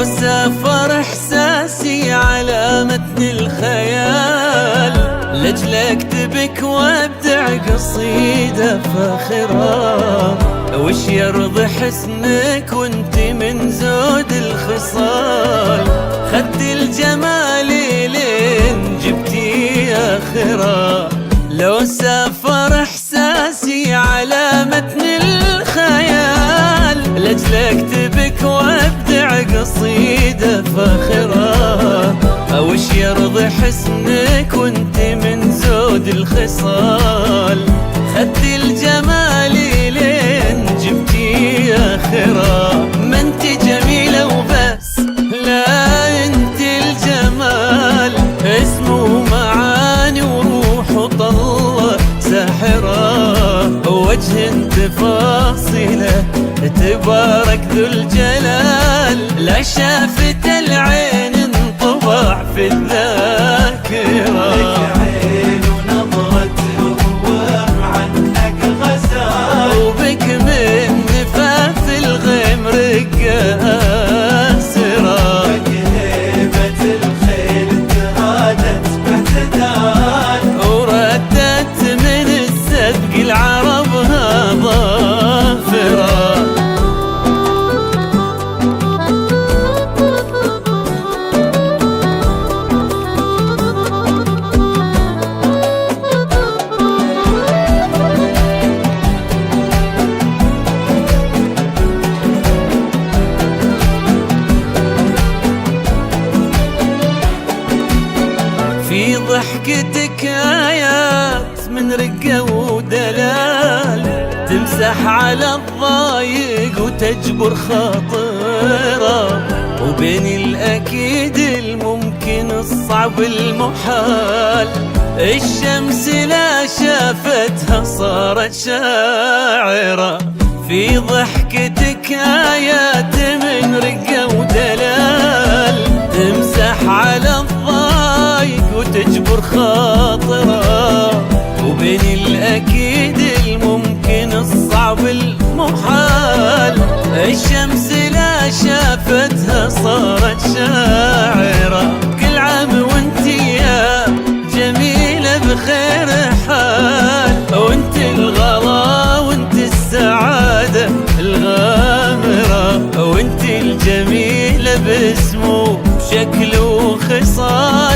لو سافر إحساسي على متن الخيال، لأجل أكتبك وأبدع قصيدة فاخرة. وش يرضي حسنك وانت من زود الخصال، خد الجمال لين جبتي آخرة. لو سافر إحساسي على متن الخيال، لأجل أكتبك وأبدع قصيدة فاخرة. وش يرضي حسنك وانت من زود الخصال، خد الجمال لين جبتي آخرة. ما انت جميلة وبس، لا انت الجمال اسمه معاني وروح وطلة ساحرة. وجه تفاصيله تبارك ذو الجلال، لا شافت العين انطبع في الذاكرة. لك عين ونظرة هوام عنك غزال، وبك من نفاف الغيم رقة آسرة. لك هيبة الخيل تهادت باعتدال، وردت من السبق العربها ظافرة. في ضحكتك آيات من رقة ودلال، تمسح على الضايق وتجبر خاطره. وبين الأكيد الممكن الصعب المحال، الشمس لا شافتها صارت شاعرة. في ضحكتك آيات من رقة ودلال، تمسح على الضايق وتجبر خاطره. وبين الأكيد الممكن الصعب المحال، الشمس لا شافتها صارت شاعرة. كل عام وانتي يا جميلة بخير حال، وانت الغلا وانت السعادة الغامرة. وانت الجميلة باسمه بشكل وخصال،